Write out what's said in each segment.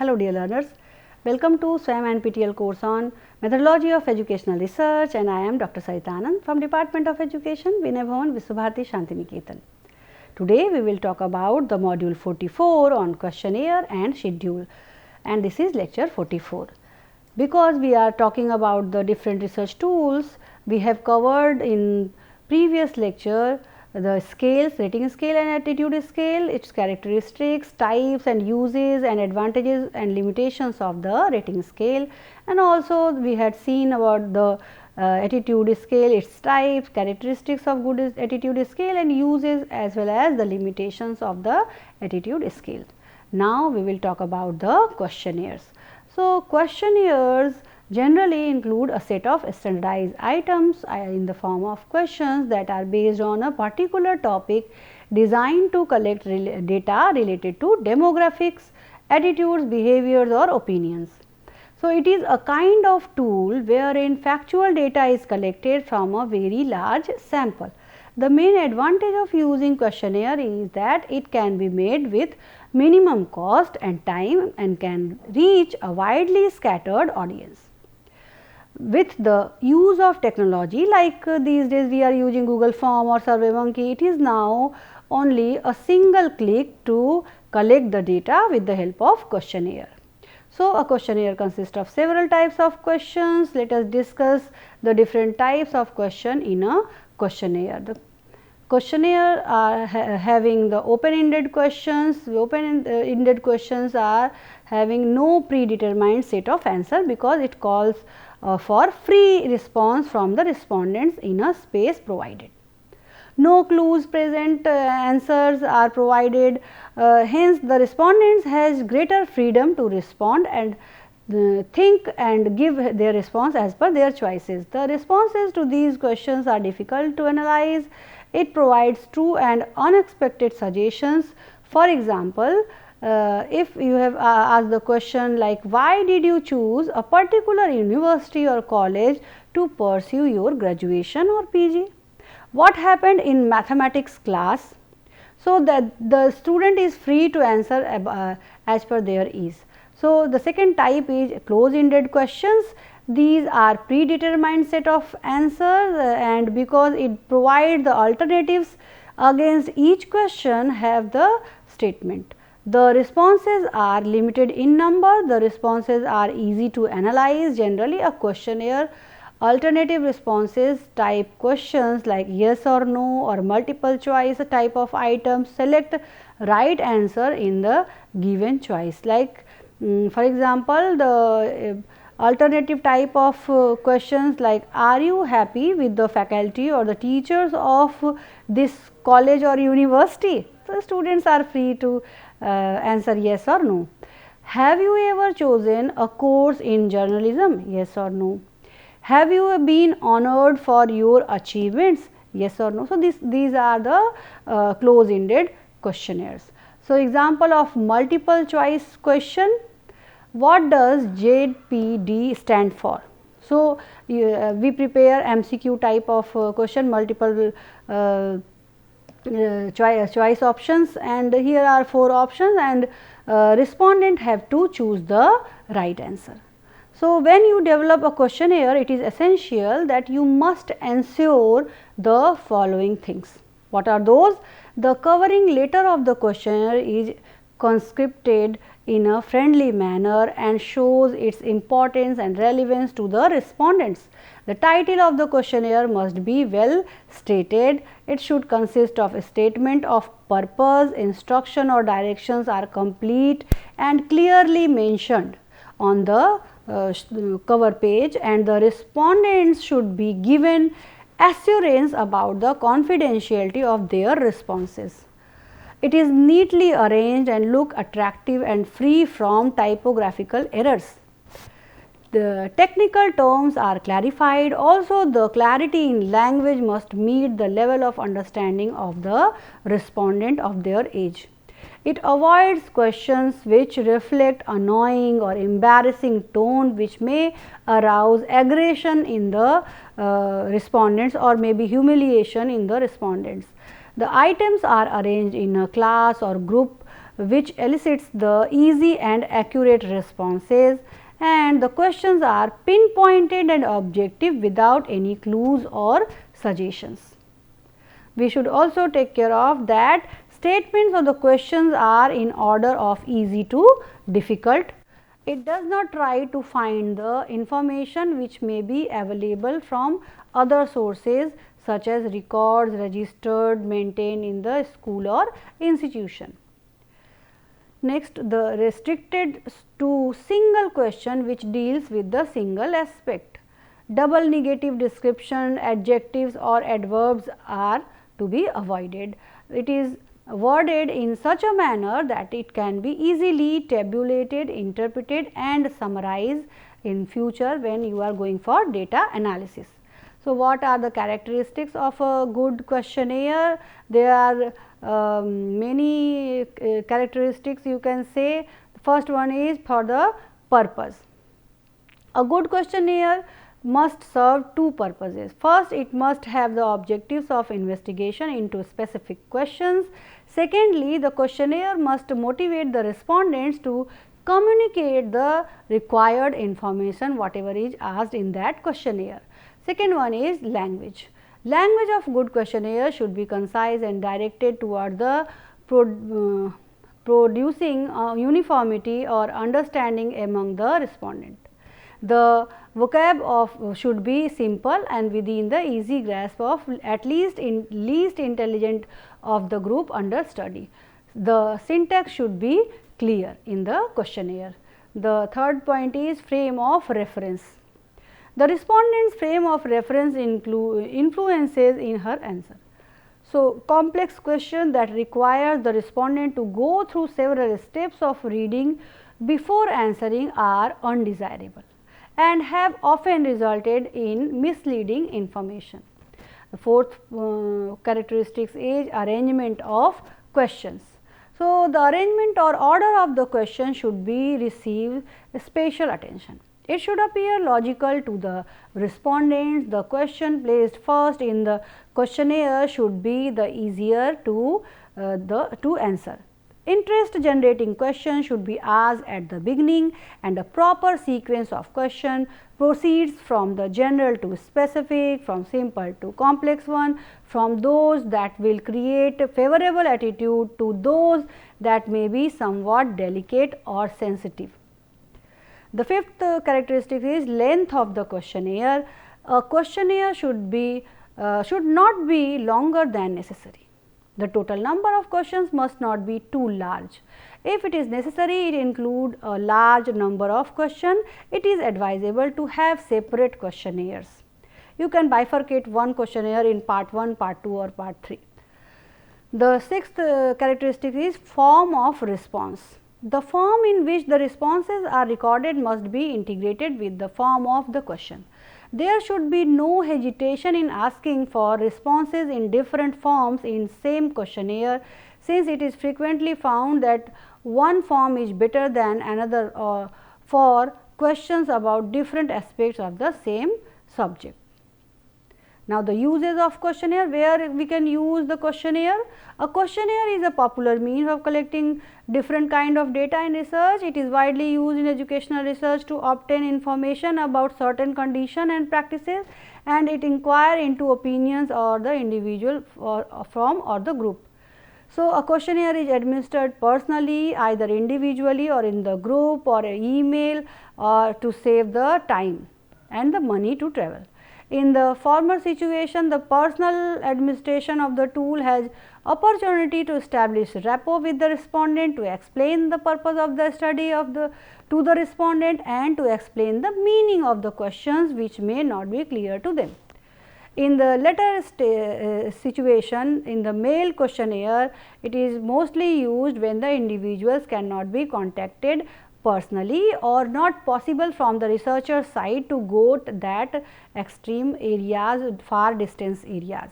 Hello dear learners, welcome to SWAYAM NPTEL course on Methodology of Educational Research, and I am Dr. Sarita Anand from Department of Education, Vinay Bhavan, Vishwabharati Shantiniketan. Today we will talk about the module 44 on questionnaire and schedule, and this is lecture 44. Because we are talking about the different research tools, we have covered in previous lecture the scales, rating scale and attitude scale, its characteristics, types and uses and advantages and limitations of the rating scale, and also we had seen about the attitude scale, its types, characteristics of good attitude scale and uses as well as the limitations of the attitude scale. Now we will talk about the questionnaires. So, questionnaires generally include a set of standardized items in the form of questions that are based on a particular topic designed to collect data related to demographics, attitudes, behaviors or opinions. So, it is a kind of tool wherein factual data is collected from a very large sample. The main advantage of using questionnaire is that it can be made with minimum cost and time and can reach a widely scattered audience. With the use of technology like these days we are using Google Form or SurveyMonkey, it is now only a single click to collect the data with the help of questionnaire. So, a questionnaire consists of several types of questions. Let us discuss the different types of question in a questionnaire. The questionnaire are having the open-ended questions. The open-ended questions are having no predetermined set of answer because it calls for free response from the respondents in a space provided. No clues present, answers are provided, hence the respondents has greater freedom to respond and think and give their response as per their choices. The responses to these questions are difficult to analyze. It provides true and unexpected suggestions. For example, if you have asked the question like why did you choose a particular university or college to pursue your graduation or PG? What happened in mathematics class? So, that the student is free to answer as per their ease. So, the second type is close-ended questions. These are predetermined set of answers and because it provides the alternatives against each question have the statement. The responses are limited in number, the responses are easy to analyze. Generally a questionnaire alternative responses type questions like yes or no or multiple choice type of items select right answer in the given choice. Like for example, the alternative type of questions like are you happy with the faculty or the teachers of this college or university? So, students are free to answer yes or no. Have you ever chosen a course in journalism? Yes or no. Have you been honored for your achievements? Yes or no. So, these are the close-ended questionnaires. So, example of multiple choice question, what does JPD stand for? So, we prepare MCQ type of question, multiple choice options, and here are 4 options and respondent have to choose the right answer. So, when you develop a questionnaire, it is essential that you must ensure the following things. What are those? The covering letter of the questionnaire is conscripted in a friendly manner and shows its importance and relevance to the respondents. The title of the questionnaire must be well stated. It should consist of a statement of purpose, instruction or directions are complete and clearly mentioned on the cover page, and the respondents should be given assurance about the confidentiality of their responses. It is neatly arranged and look attractive and free from typographical errors. The technical terms are clarified. Also, the clarity in language must meet the level of understanding of the respondent of their age. It avoids questions which reflect annoying or embarrassing tone which may arouse aggression in the respondents or maybe humiliation in the respondents. The items are arranged in a class or group which elicits the easy and accurate responses, and the questions are pinpointed and objective without any clues or suggestions. We should also take care of that statements of the questions are in order of easy to difficult. It does not try to find the information which may be available from other sources such as records registered, maintained in the school or institution. Next, the restricted to single question which deals with the single aspect. Double negative description, adjectives or adverbs are to be avoided. It is worded in such a manner that it can be easily tabulated, interpreted and summarized in future when you are going for data analysis. So, what are the characteristics of a good questionnaire? There are many characteristics you can say. The first one is for the purpose. A good questionnaire must serve two purposes. First, it must have the objectives of investigation into specific questions. Secondly, the questionnaire must motivate the respondents to communicate the required information whatever is asked in that questionnaire. Second one is language. Language of good questionnaire should be concise and directed toward the producing uniformity or understanding among the respondent. The vocab of should be simple and within the easy grasp of at least least intelligent of the group under study. The syntax should be clear in the questionnaire. The third point is frame of reference. The respondent's frame of reference influences in her answer. So, complex question that requires the respondent to go through several steps of reading before answering are undesirable and have often resulted in misleading information. The fourth characteristics is arrangement of questions. So, the arrangement or order of the question should be receive special attention. It should appear logical to the respondents. The question placed first in the questionnaire should be the easier to answer. Interest generating questions should be asked at the beginning and a proper sequence of question proceeds from the general to specific, from simple to complex one, from those that will create a favorable attitude to those that may be somewhat delicate or sensitive. The fifth characteristic is length of the questionnaire. A questionnaire should not be longer than necessary. The total number of questions must not be too large. If it is necessary, it include a large number of questions. It is advisable to have separate questionnaires. You can bifurcate one questionnaire in part 1, part 2 or part 3. The sixth characteristic is form of response. The form in which the responses are recorded must be integrated with the form of the question. There should be no hesitation in asking for responses in different forms in same questionnaire, since it is frequently found that one form is better than another for questions about different aspects of the same subject. Now, the uses of questionnaire, where we can use the questionnaire. A questionnaire is a popular means of collecting different kind of data in research. It is widely used in educational research to obtain information about certain conditions and practices, and it inquire into opinions or the individual from or the group. So, a questionnaire is administered personally, either individually or in the group or an email to save the time and the money to travel. In the former situation, the personal administration of the tool has opportunity to establish rapport with the respondent, to explain the purpose of the study to the respondent and to explain the meaning of the questions which may not be clear to them. In the latter situation, in the mail questionnaire, it is mostly used when the individuals cannot be contacted personally or not possible from the researcher side to go to that extreme areas, far distance areas.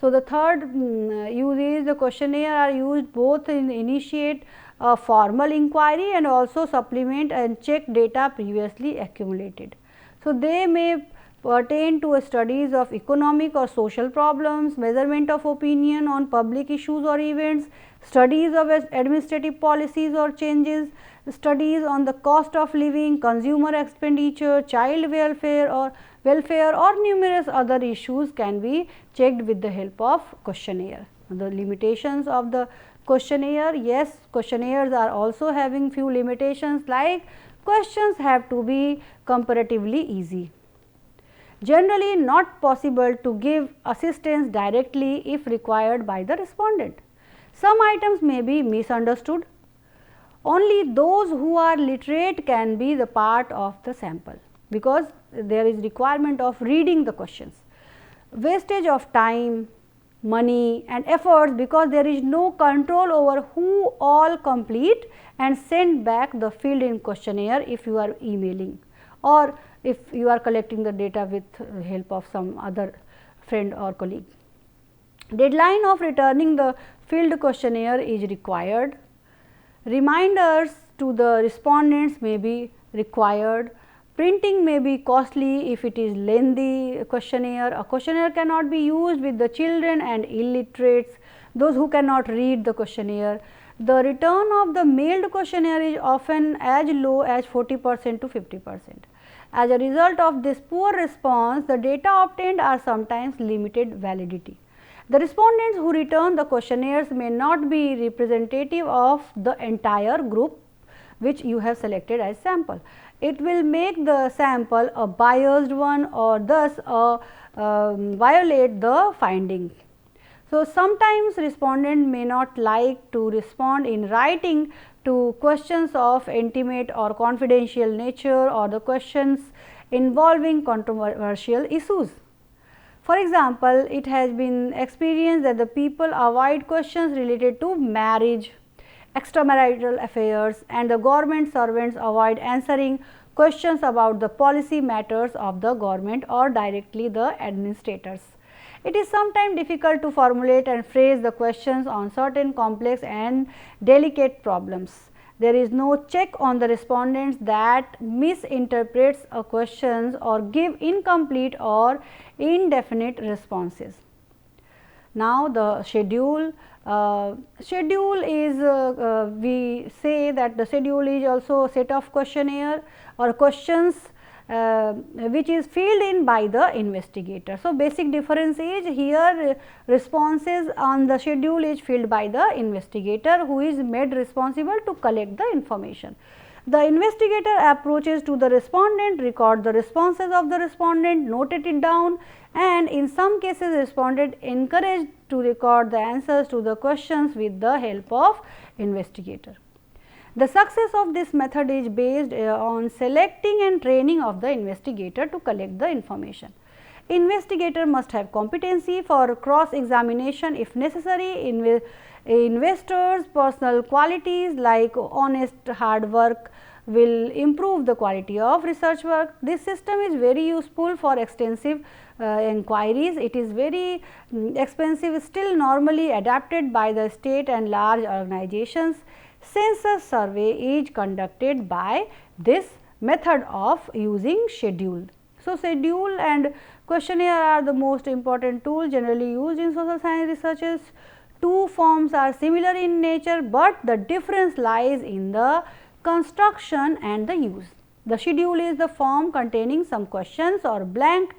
So, the third use is the questionnaire are used both in initiate a formal inquiry and also supplement and check data previously accumulated. So, they may pertain to studies of economic or social problems, measurement of opinion on public issues or events, studies of administrative policies or changes, studies on the cost of living, consumer expenditure, child welfare or numerous other issues can be checked with the help of questionnaire. The limitations of the questionnaire, yes, questionnaires are also having few limitations, like questions have to be comparatively easy. Generally not possible to give assistance directly if required by the respondent. Some items may be misunderstood. Only those who are literate can be the part of the sample, because there is requirement of reading the questions. Wastage of time, money and efforts, because there is no control over who all complete and send back the filled in questionnaire if you are emailing, or if you are collecting the data with help of some other friend or colleague. Deadline of returning the filled questionnaire is required. Reminders to the respondents may be required. Printing may be costly if it is lengthy questionnaire. A questionnaire cannot be used with the children and illiterates, those who cannot read the questionnaire. The return of the mailed questionnaire is often as low as 40% to 50%. As a result of this poor response, the data obtained are sometimes limited validity. The respondents who return the questionnaires may not be representative of the entire group which you have selected as sample. It will make the sample a biased one, or thus violate the finding. So, sometimes respondent may not like to respond in writing to questions of intimate or confidential nature, or the questions involving controversial issues. For example, it has been experienced that the people avoid questions related to marriage, extramarital affairs, and the government servants avoid answering questions about the policy matters of the government or directly the administrators. It is sometimes difficult to formulate and phrase the questions on certain complex and delicate problems. There is no check on the respondents that misinterprets a questions or give incomplete or indefinite responses. Now, the schedule. Schedule is we say that the schedule is also a set of questionnaire or questions which is filled in by the investigator. So, basic difference is here responses on the schedule is filled by the investigator, who is made responsible to collect the information. The investigator approaches to the respondent, record the responses of the respondent, noted it down, and in some cases respondent encouraged to record the answers to the questions with the help of investigator. The success of this method is based on selecting and training of the investigator to collect the information. Investigator must have competency for cross examination if necessary. Investors' personal qualities like honest hard work will improve the quality of research work. This system is very useful for extensive inquiries. It is very expensive, still normally adapted by the state and large organizations. Census survey is conducted by this method of using schedule. So, schedule and questionnaire are the most important tool generally used in social science researches. Two forms are similar in nature, but the difference lies in the construction and the use. The schedule is the form containing some questions or blank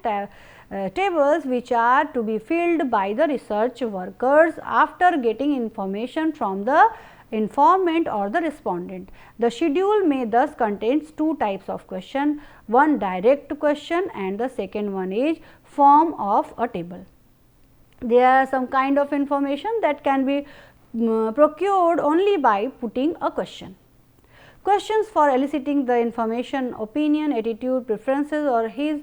tables which are to be filled by the research workers after getting information from the informant or the respondent. The schedule may thus contains two types of question, one direct question and the second one is form of a table. There are some kind of information that can be procured only by putting a question. Questions for eliciting the information, opinion, attitude, preferences or his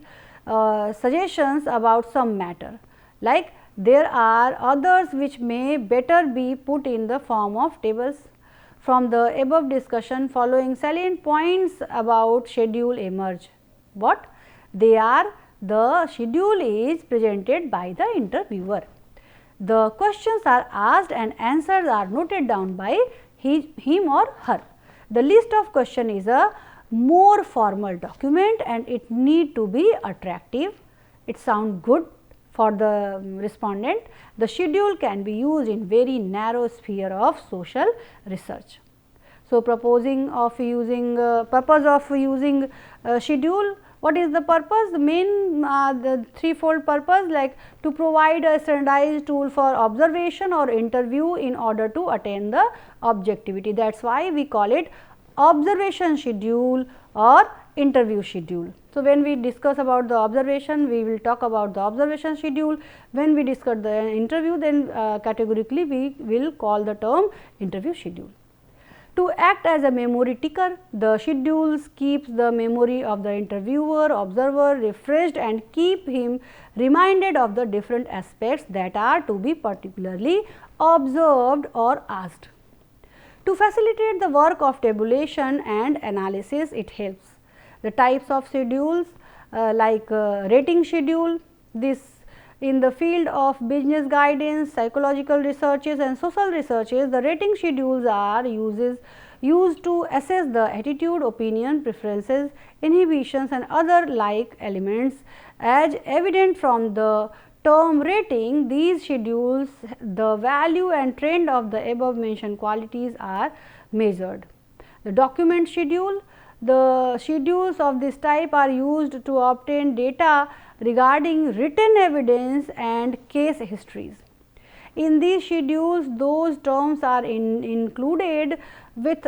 suggestions about some matter. Like there are others which may better be put in the form of tables. From the above discussion, following salient points about schedule emerge. What? They are: the schedule is presented by the interviewer. The questions are asked and answers are noted down by him or her. The list of question is a more formal document and it need to be attractive. it sounds good for the respondent, the schedule can be used in very narrow sphere of social research. So, proposing of using purpose of using schedule, what is the purpose? The main the threefold purpose, like to provide a standardized tool for observation or interview in order to attain the objectivity. That is why we call it observation schedule or interview schedule. So, when we discuss about the observation, we will talk about the observation schedule. When we discuss the interview, then categorically we will call the term interview schedule. To act as a memory ticker, the schedules keeps the memory of the interviewer, observer refreshed and keep him reminded of the different aspects that are to be particularly observed or asked. To facilitate the work of tabulation and analysis, it helps. The types of schedules like rating schedule, this in the field of business guidance, psychological researches and social researches, the rating schedules are used to assess the attitude, opinion, preferences, inhibitions and other like elements. As evident from the term rating, these schedules, the value and trend of the above mentioned qualities are measured. The document schedule, the schedules of this type are used to obtain data regarding written evidence and case histories. In these schedules, those terms are included with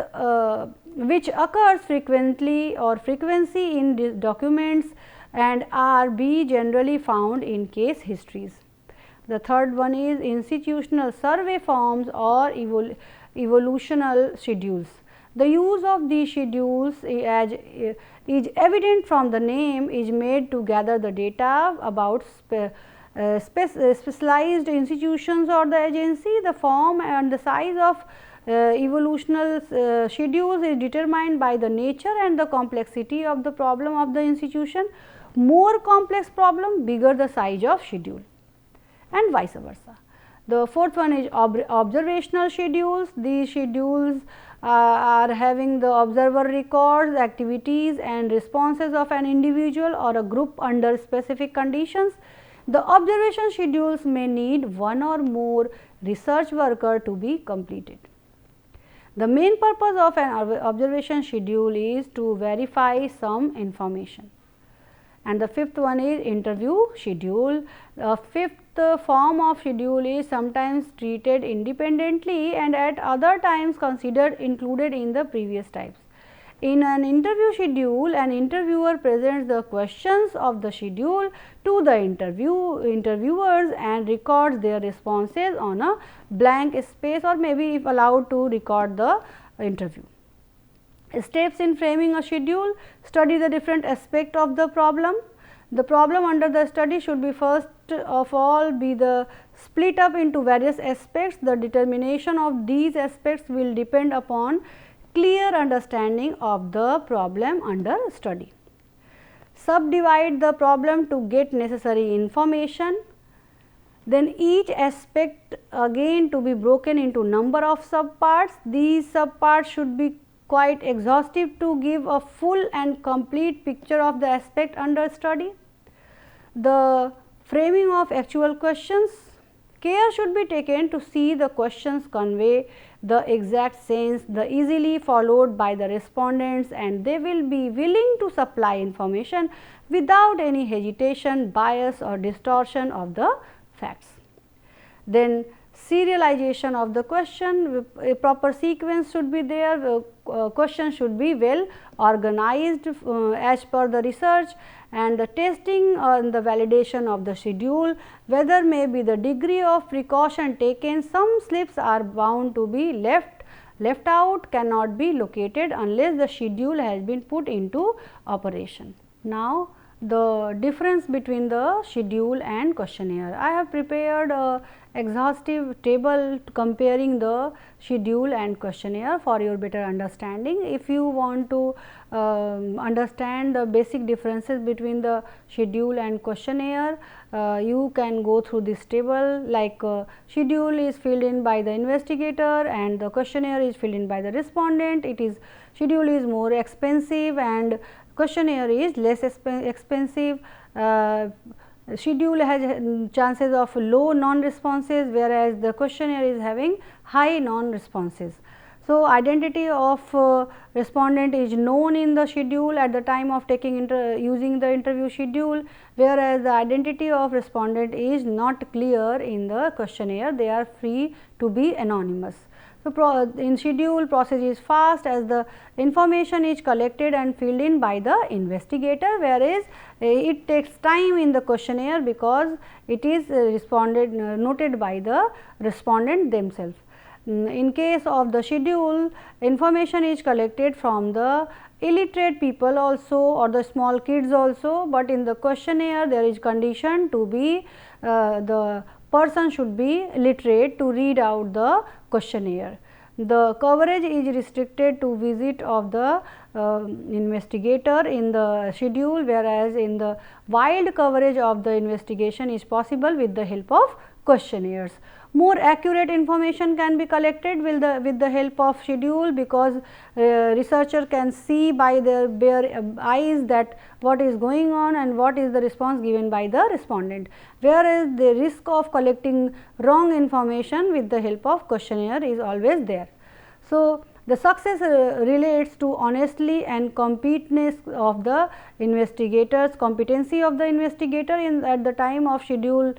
which occurs frequently or frequency in documents and are generally found in case histories. The third one is institutional survey forms or evolutional schedules. The use of these schedules is evident from the name is made to gather the data about specialized institutions or the agency. The form and the size of evolutional schedules is determined by the nature and the complexity of the problem of the institution. More complex problem, bigger the size of schedule, and vice versa. The fourth one is observational schedules. These schedules are having the observer records, activities and responses of an individual or a group under specific conditions. The observation schedules may need one or more research worker to be completed. The main purpose of an observation schedule is to verify some information. And the fifth one is interview schedule. The fifth form of schedule is sometimes treated independently and at other times considered included in the previous types. In an interview schedule, an interviewer presents the questions of the schedule to the interviewers and records their responses on a blank space, or maybe if allowed to record the interview. Steps in framing a schedule: study the different aspects of the problem. The problem under the study should be first of all be the split up into various aspects. The determination of these aspects will depend upon clear understanding of the problem under study. Subdivide the problem to get necessary information. Then each aspect again to be broken into number of subparts. These subparts should be quite exhaustive to give a full and complete picture of the aspect under study. The framing of actual questions: care should be taken to see the questions convey the exact sense, the easily followed by the respondents, and they will be willing to supply information without any hesitation, bias or distortion of the facts. Then serialization of the question: a proper sequence should be there, question should be well organized as per the research, and the testing and the validation of the schedule, whether may be the degree of precaution taken. Some slips are bound to be left out, cannot be located unless the schedule has been put into operation. Now, the difference between the schedule and questionnaire. I have prepared a exhaustive table comparing the schedule and questionnaire for your better understanding. If you want to understand the basic differences between the schedule and questionnaire, you can go through this table. Like schedule is filled in by the investigator and the questionnaire is filled in by the respondent. Schedule is more expensive and questionnaire is less expensive. schedule has chances of low non-responses, whereas the questionnaire is having high non-responses. So, identity of respondent is known in the schedule at the time of taking using the interview schedule, whereas the identity of respondent is not clear in the questionnaire, they are free to be anonymous. So, in schedule process is fast as the information is collected and filled in by the investigator, whereas it takes time in the questionnaire because it is noted by the respondent themselves. In case of the schedule, information is collected from the illiterate people also or the small kids also, but in the questionnaire there is condition to be the person should be literate to read out the questionnaire. The coverage is restricted to visit of the investigator in the schedule, whereas in the wide coverage of the investigation is possible with the help of questionnaires. More accurate information can be collected with the help of schedule, because researcher can see by their bare eyes that what is going on and what is the response given by the respondent, whereas the risk of collecting wrong information with the help of questionnaire is always there. So, the success relates to honesty and completeness of the investigators, competency of the investigator at the time of schedule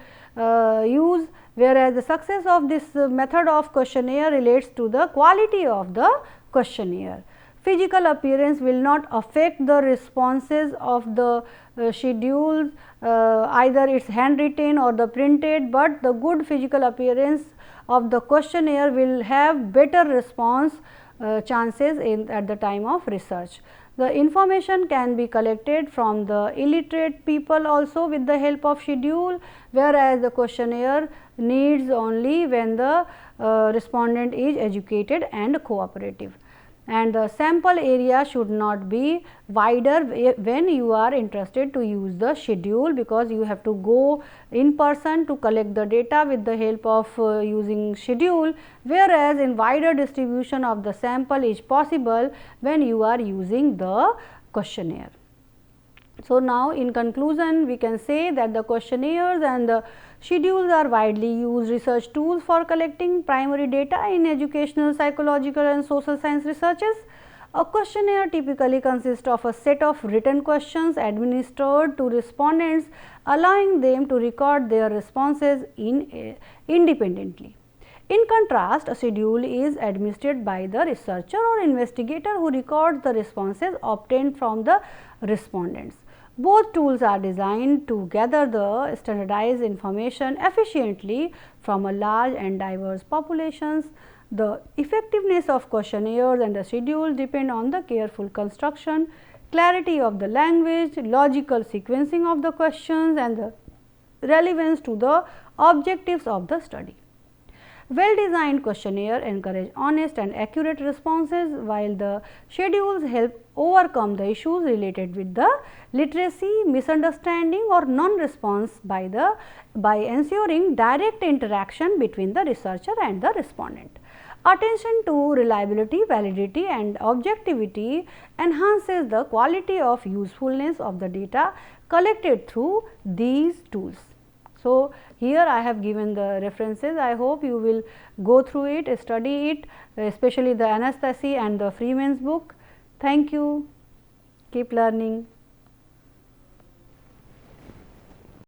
use, whereas the success of this method of questionnaire relates to the quality of the questionnaire. Physical appearance will not affect the responses of the schedules, either it is handwritten or the printed, but the good physical appearance of the questionnaire will have better response chances at the time of research. The information can be collected from the illiterate people also with the help of schedule, whereas the questionnaire needs only when the respondent is educated and cooperative. And the sample area should not be wider when you are interested to use the schedule, because you have to go in person to collect the data with the help of using schedule, whereas in wider distribution of the sample is possible when you are using the questionnaire. So, now in conclusion we can say that the questionnaires and the schedules are widely used research tools for collecting primary data in educational, psychological and social science researches. A questionnaire typically consists of a set of written questions administered to respondents, allowing them to record their responses independently. In contrast, a schedule is administered by the researcher or investigator who records the responses obtained from the respondents. Both tools are designed to gather the standardized information efficiently from a large and diverse populations. The effectiveness of questionnaires and the schedule depend on the careful construction, clarity of the language, logical sequencing of the questions and the relevance to the objectives of the study. Well designed questionnaire encourage honest and accurate responses, while the schedules help overcome the issues related with the literacy, misunderstanding or non-response by ensuring direct interaction between the researcher and the respondent. Attention to reliability, validity and objectivity enhances the quality of usefulness of the data collected through these tools. So, here I have given the references. I hope you will go through it, study it, especially the Anastasia and the Freeman's book. Thank you. Keep learning.